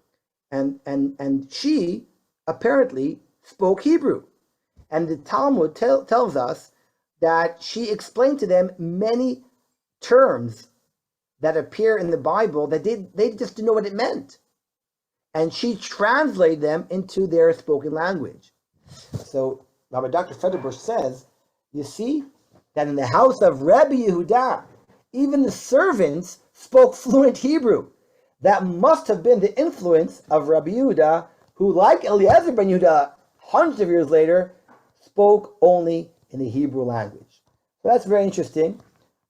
And she apparently spoke Hebrew. And the Talmud tells us that she explained to them many terms that appear in the Bible that they just didn't know what it meant. And she translated them into their spoken language. So Rabbi Dr. Federbush says, you see, that in the house of Rabbi Yehuda, even the servants spoke fluent Hebrew. That must have been the influence of Rabbi Yehuda, who, like Eliezer ben Yehuda, hundreds of years later, spoke only in the Hebrew language. So that's very interesting.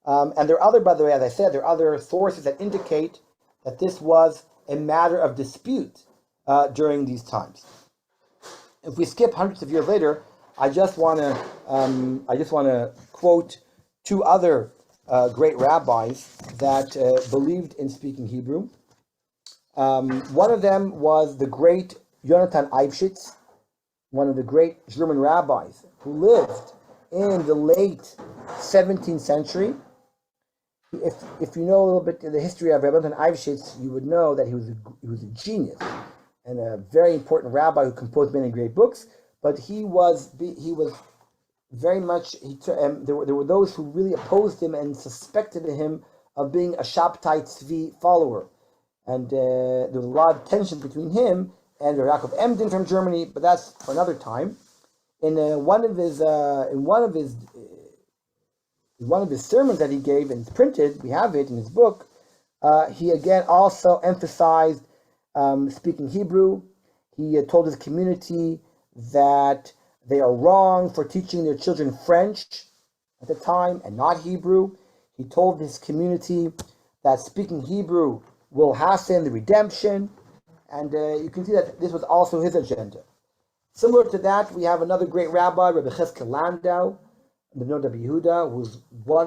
And there are other, by the way, as I said, there are other sources that indicate that this was a matter of dispute during these times. If we skip hundreds of years later, I just want to quote two other great rabbis that believed in speaking Hebrew. One of them was the great Jonathan Eibschitz, one of the great German rabbis who lived in the late 17th century. If you know a little bit of the history of Rabbi Jonathan Eibschitz, you would know that he was a genius and a very important rabbi who composed many great books. But he was very much. There were those who really opposed him and suspected him of being a Shabtai Tzvi follower, and there was a lot of tension between him and Yaakov Emden from Germany. But that's for another time. In one of his sermons that he gave, and it's printed, we have it in his book, he again also emphasized speaking Hebrew. He told his community that they are wrong for teaching their children French at the time and not Hebrew. He told his community that speaking Hebrew will hasten the redemption. And you can see that this was also his agenda. Similar to that, we have another great rabbi, Rabbi Cheskel Landau, the Rabbi Yehuda, who was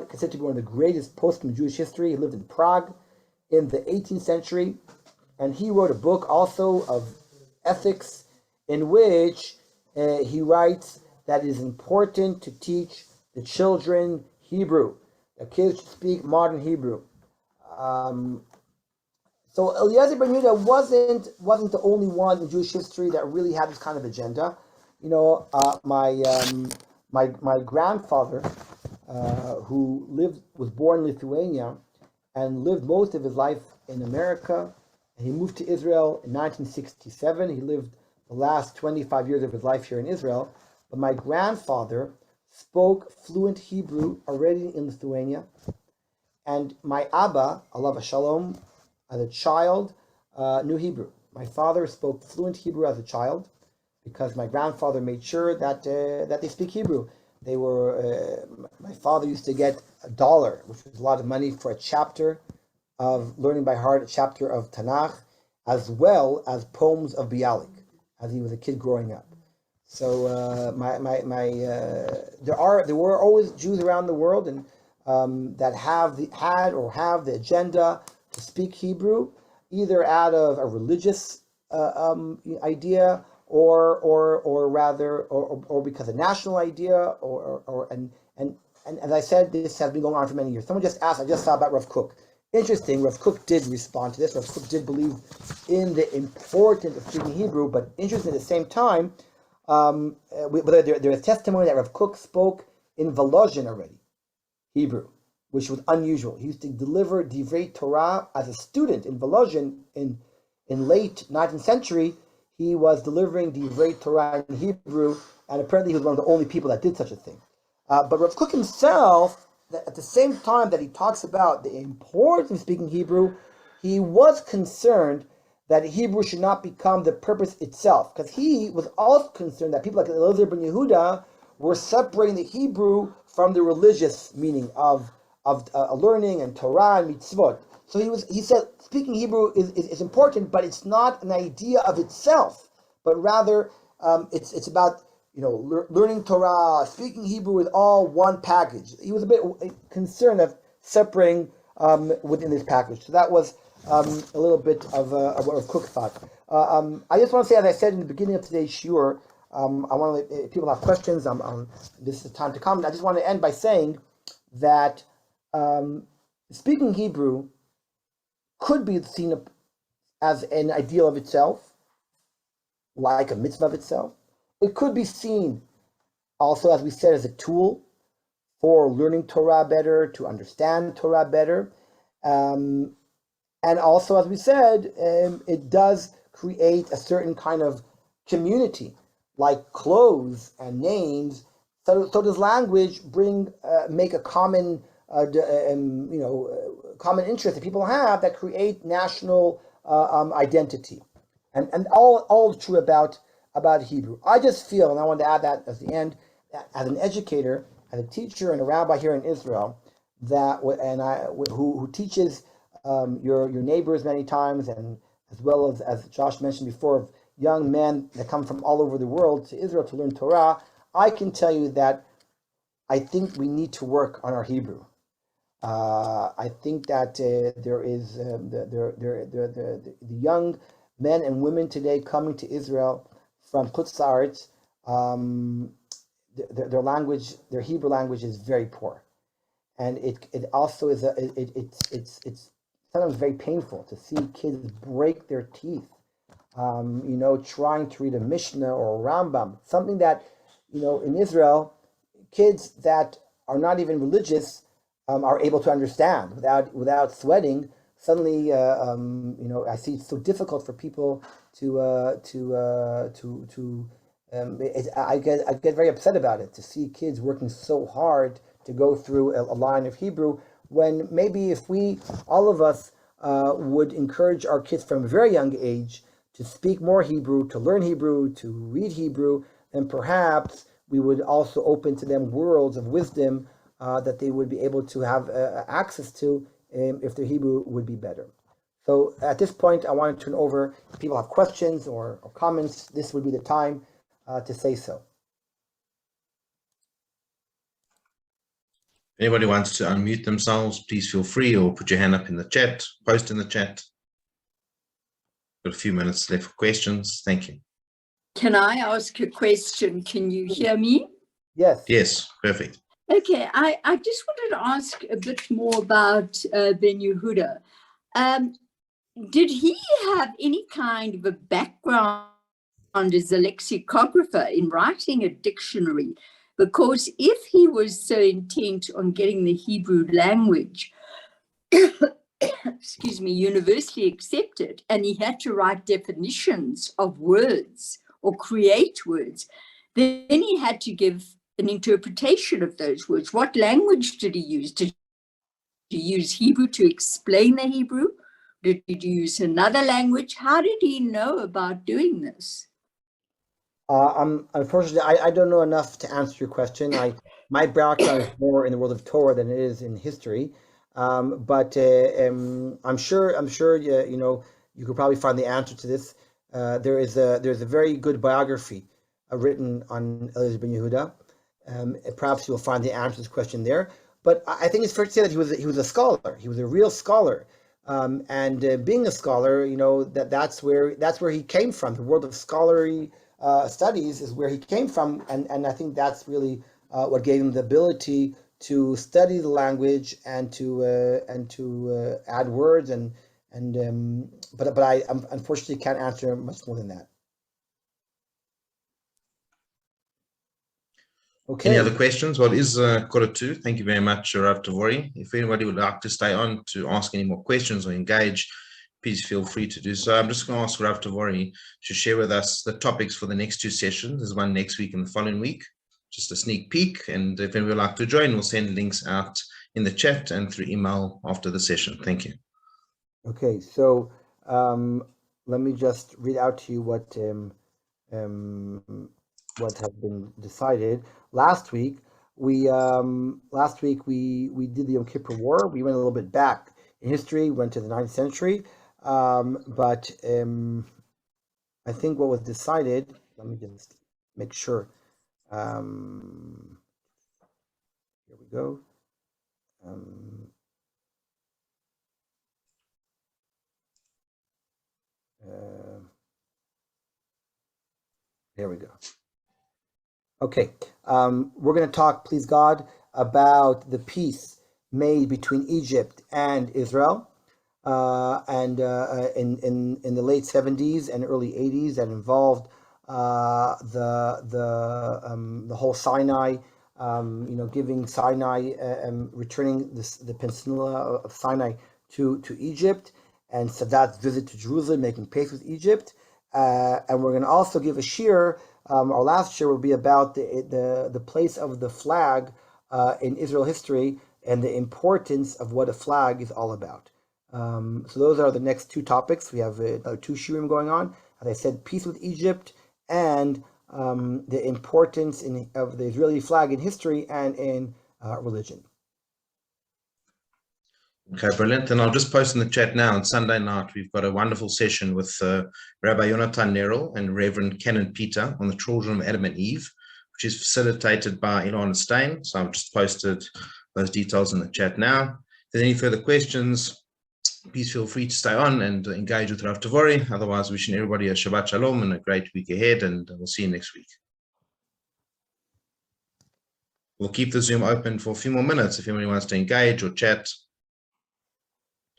considered to be one of the greatest posts in Jewish history. He lived in Prague in the 18th century, and he wrote a book also of ethics in which he writes that it is important to teach the children Hebrew. The kids should speak modern Hebrew. So Eliezer ben Yehuda wasn't the only one in Jewish history that really had this kind of agenda. You know, my grandfather, who was born in Lithuania and lived most of his life in America, and he moved to Israel in 1967. He lived the last 25 years of his life here in Israel. But my grandfather spoke fluent Hebrew already in Lithuania. And my Abba, alav shalom, as a child, knew Hebrew. My father spoke fluent Hebrew as a child because my grandfather made sure that they speak Hebrew. They were. My father used to get $1, which was a lot of money, for a chapter of learning by heart, a chapter of Tanakh, as well as poems of Bialik, as he was a kid growing up. So there were always Jews around the world and that have the agenda to speak Hebrew, either out of a religious idea or because a national idea and as I said, this has been going on for many years. Someone just asked, I just saw about Rav Kook. Interesting, Rav Kook did respond to this. Rav Kook did believe in the importance of speaking Hebrew, but interesting at the same time, there is testimony that Rav Kook spoke in Volozhin already, Hebrew, which was unusual. He used to deliver Divrei Torah as a student in Volozhin in late 19th century. He was delivering Divrei Torah in Hebrew, and apparently he was one of the only people that did such a thing. But Rav Kook himself, at the same time that he talks about the importance of speaking Hebrew, he was concerned that Hebrew should not become the purpose itself, because he was also concerned that people like Eliezer ben Yehuda were separating the Hebrew from the religious meaning of learning and Torah and mitzvot. So he said speaking Hebrew is important, but it's not an idea of itself, but rather it's about learning Torah, speaking Hebrew with all one package. He was a bit concerned of separating within this package. So that was a little bit of what Kook thought. I just want to say, as I said in the beginning of today's shiur, I want to, if people have questions, this is the time to comment. I just want to end by saying that speaking Hebrew could be seen as an ideal of itself, like a mitzvah of itself. It could be seen also, as we said, as a tool for learning Torah better, to understand Torah better. And also, as we said, it does create a certain kind of community, like clothes and names. So does language make a common, common interest that people have that create national identity, and all true about Hebrew. I just feel, and I want to add that at the end, that as an educator, as a teacher, and a rabbi here in Israel, who teaches your neighbors many times, and as well as Josh mentioned before, young men that come from all over the world to Israel to learn Torah, I can tell you that I think we need to work on our Hebrew. I think that there is the young men and women today coming to Israel from Chutz La'aretz, their language, their Hebrew language is very poor, and it also is it's sometimes very painful to see kids break their teeth, trying to read a Mishnah or a Rambam, something that, in Israel, kids that are not even religious are able to understand without sweating. Suddenly, I see it's so difficult for people I get very upset about it, to see kids working so hard to go through a line of Hebrew, when maybe if all of us would encourage our kids from a very young age to speak more Hebrew, to learn Hebrew, to read Hebrew, then perhaps we would also open to them worlds of wisdom that they would be able to have access to if their Hebrew would be better. So at this point, I want to turn over. If people have questions or comments, this would be the time to say so. If anybody wants to unmute themselves, please feel free, or put your hand up in the chat, post in the chat. Got a few minutes left for questions. Thank you. Can I ask a question? Can you hear me? Yes. Yes, perfect. Okay, I just wanted to ask a bit more about Ben Yehuda. Did he have any kind of a background as a lexicographer in writing a dictionary? Because if he was so intent on getting the Hebrew language, excuse me, universally accepted, and he had to write definitions of words or create words, then he had to give an interpretation of those words. What language did he use? Did he use Hebrew to explain the Hebrew? Did he use another language? How did he know about doing this? Unfortunately, I don't know enough to answer your question. My background is more in the world of Torah than it is in history, but I'm sure you could probably find the answer to this. There's a very good biography written on Eliezer ben Yehuda. Perhaps you'll find the answer to this question there. But I think it's fair to say that he was a scholar. He was a real scholar, and being a scholar, that's where he came from. The world of scholarly studies is where he came from, and I think that's really what gave him the ability to study the language and to add words but I unfortunately can't answer much more than that. Okay. Any other questions? Well, it is 1:45. Thank you very much, Rav Tavori. If anybody would like to stay on to ask any more questions or engage, please feel free to do so. I'm just going to ask Rav Tavori to share with us the topics for the next 2 sessions. There's one next week and the following week, just a sneak peek. And if anybody would like to join, we'll send links out in the chat and through email after the session. Thank you. Okay, so let me just read out to you what has been decided. Last week we did the Yom Kippur War. We went a little bit back in history, went to the 9th century, but I think what was decided. Let me just make sure. Here we go. There we go. Okay, we're going to talk, please God, about the peace made between Egypt and Israel, and in the late 70s and early 80s, that involved the whole Sinai, giving Sinai, returning the peninsula of Sinai to Egypt, and Sadat's visit to Jerusalem, making peace with Egypt. And we're going to also give a shir. Our last shir will be about the place of the flag in Israel history and the importance of what a flag is all about. So those are the next 2 topics. We have 2 shirim going on. As I said, peace with Egypt and the importance of the Israeli flag in history and in religion. Okay, brilliant. And I'll just post in the chat now. On Sunday night, we've got a wonderful session with Rabbi Yonatan Nerel and Reverend Canon Peter on the children of Adam and Eve, which is facilitated by Ilana Stein. So I've just posted those details in the chat now. If there's any further questions, please feel free to stay on and engage with Rav Tavori. Otherwise, wishing everybody a Shabbat Shalom and a great week ahead, and we'll see you next week. We'll keep the Zoom open for a few more minutes if anybody wants to engage or chat.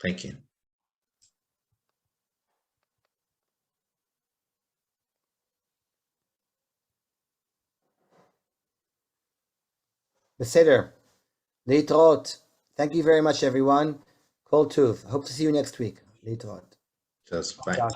Thank you. Beseder. Leitrot. Thank you very much, everyone. Kol Tuv. Hope to see you next week. Leitrot. Cheers. Bye. Bye.